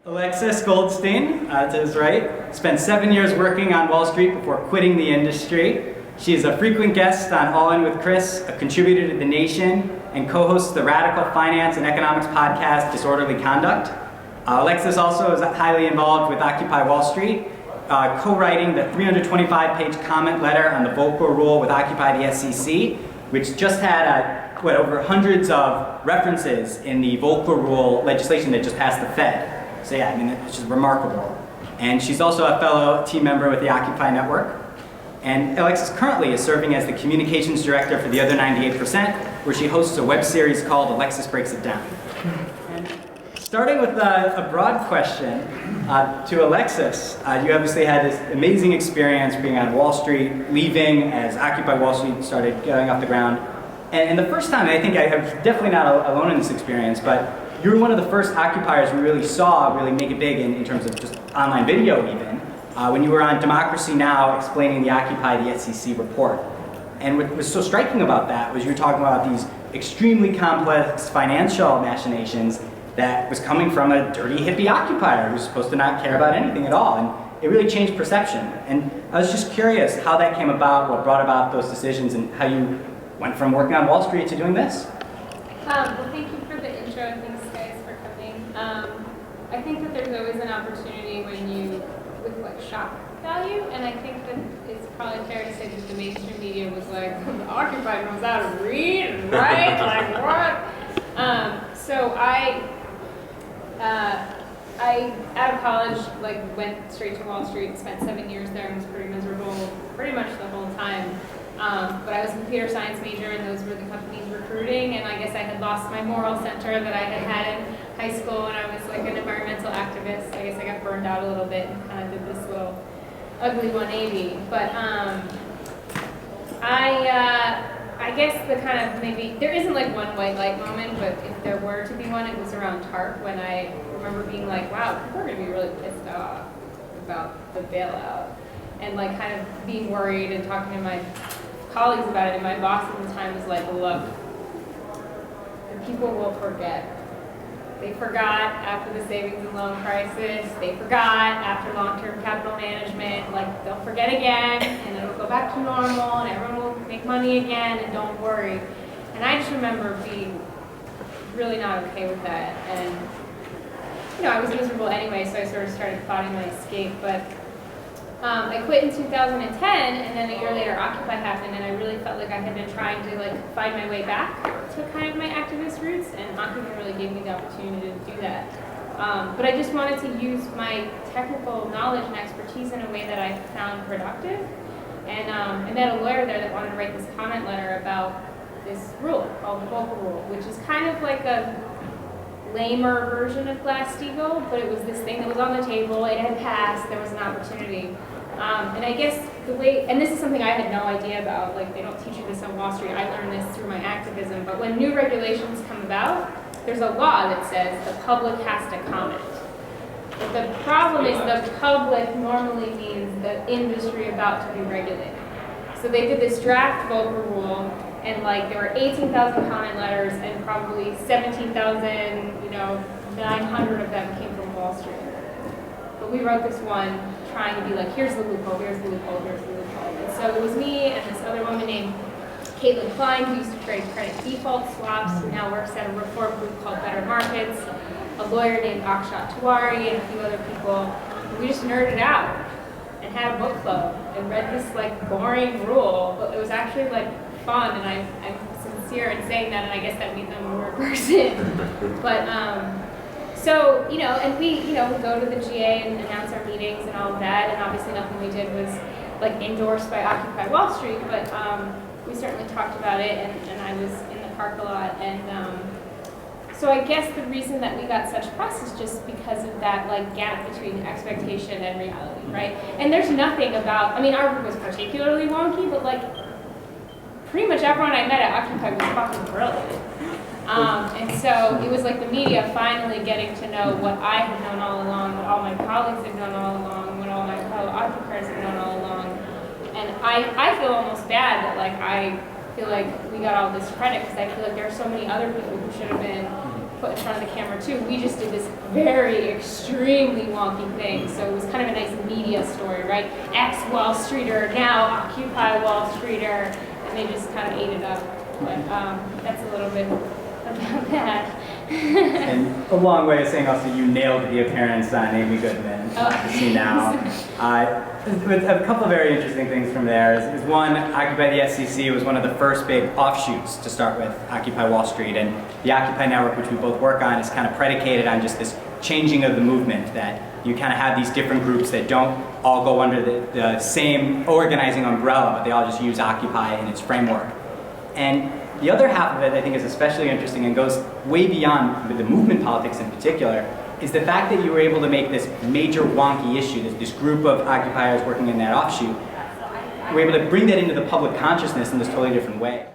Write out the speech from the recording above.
Alexis Goldstein, to his right, spent 7 years working on Wall Street before quitting the industry. She is a frequent guest on All In with Chris, a contributor to The Nation, and co-hosts the radical finance and economics podcast, Disorderly Conduct. Alexis also is highly involved with Occupy Wall Street, co-writing the 325-page comment letter on the Volcker Rule with Occupy the SEC, which just had over hundreds of references in the Volcker Rule legislation that just passed the Fed. So yeah, I mean, it's just remarkable. And she's also a fellow team member with the Occupy Network. And Alexis currently is serving as the communications director for the other 98%, where she hosts a web series called Alexis Breaks It Down. And starting with a broad question to Alexis, you obviously had this amazing experience being on Wall Street, leaving as Occupy Wall Street started going off the ground. And the first time, I think I was definitely not alone in this experience, but you were one of the first occupiers we really saw really make it big in terms of just online video even, when you were on Democracy Now! Explaining the Occupy the SEC report. And what was so striking about that was you were talking about these extremely complex financial machinations that was coming from a dirty hippie occupier who's supposed to not care about anything at all. And it really changed perception. And I was just curious how that came about, what brought about those decisions, and how you went from working on Wall Street to doing this. Well, thank you for the intro, and thanks guys for coming. I think that there's always an opportunity when you, with like shock value, and I think that it's probably fair to say that the mainstream media was like, the Occupy knows how to read and write, like what? So I out of college, like went straight to Wall Street, spent 7 years there, and was pretty miserable pretty much the whole time. But I was a computer science major, and those were the companies recruiting, and I guess I had lost my moral center that I had in high school, and I was like an environmental activist. I guess I got burned out a little bit and kind of did this little ugly 180. But I guess the kind of maybe, there isn't like one white light moment, but if there were to be one, it was around TARP, when I remember being like, wow, people are going to be really pissed off about the bailout. And like kind of being worried and talking to my colleagues about it, and my boss at the time was like, look, the people will forget. They forgot after the savings and loan crisis, they forgot after long-term capital management, like they'll forget again, and it'll go back to normal, and everyone will make money again, and don't worry. And I just remember being really not okay with that, and you know, I was miserable anyway, so I sort of started plotting my escape, but I quit in 2010, and then a year later Occupy happened, and I really felt like I had been trying to like find my way back to kind of my activist roots, and Occupy really gave me the opportunity to do that. But I just wanted to use my technical knowledge and expertise in a way that I found productive, and I met a lawyer there that wanted to write this comment letter about this rule called the Volcker Rule, which is kind of like a lamer version of Glass-Steagall, but it was this thing that was on the table, it had passed, there was an opportunity. And I guess the way, and this is something I had no idea about, like they don't teach you this on Wall Street, I learned this through my activism, but when new regulations come about, there's a law that says the public has to comment. But the problem is the public normally means the industry about to be regulated. So they did this draft Volcker Rule, and like there were 18,000 comment letters, and probably 17,000, 900 of them came from Wall Street. But we wrote this one trying to be like, here's the loophole, here's the loophole, here's the loophole. And so it was me and this other woman named Caitlin Klein, who used to trade credit default swaps, who now works at a reform group called Better Markets, a lawyer named Akshat Tiwari, and a few other people. And we just nerded out and had a book club and read this like boring rule, but it was actually like fun, and I'm sincere in saying that, and I guess that made them a more person. But so, and we, we go to the GA and announce our meetings and all of that, and obviously nothing we did was like endorsed by Occupy Wall Street, but we certainly talked about it, and I was in the park a lot, and so I guess the reason that we got such press is just because of that like gap between expectation and reality, right? And there's nothing about, our group was particularly wonky, but like pretty much everyone I met at Occupy was fucking brilliant. And so it was like the media finally getting to know what I had known all along, what all my colleagues had known all along, what all my fellow occupiers had known all along. And I feel almost bad that I feel like we got all this credit, because I feel like there are so many other people who should have been put in front of the camera too. We just did this very extremely wonky thing. So it was kind of a nice media story, right? Ex-Wall Streeter, now Occupy Wall Streeter, and they just kind of ate it up. But that's a little bit about that. And a long way of saying also you nailed the appearance on Amy Goodman. See now. With a couple of very interesting things from there is one, Occupy the SCC was one of the first big offshoots to start with Occupy Wall Street, and the Occupy Network, which we both work on, is kind of predicated on just this changing of the movement, that you kind of have these different groups that don't all go under the same organizing umbrella, but they all just use Occupy in its framework. And the other half of it, I think, is especially interesting and goes way beyond with the movement politics in particular, is the fact that you were able to make this major wonky issue, this group of occupiers working in that offshoot, we're able to bring that into the public consciousness in this totally different way.